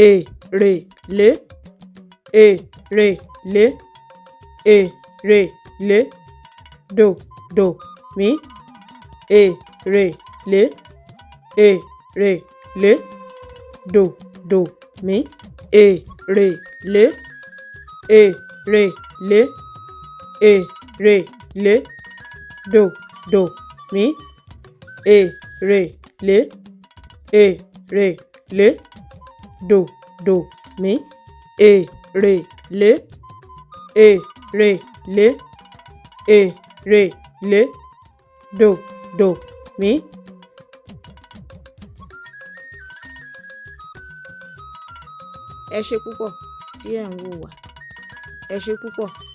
èrèlé, èrèlé, èrèlé, dòdò mí, èrèlé, èrèlé, dòdò mí, èrèlé, èrèlé, èrèlé, dòdò mí, èrèlé, èrèlé, dòdò mí, èrèlé, èrèlé, èrèlé, dòdò mí. Ẹ ṣé púpọ̀ tí ẹ̀ ń wò wá. Ẹ ṣé púpọ̀.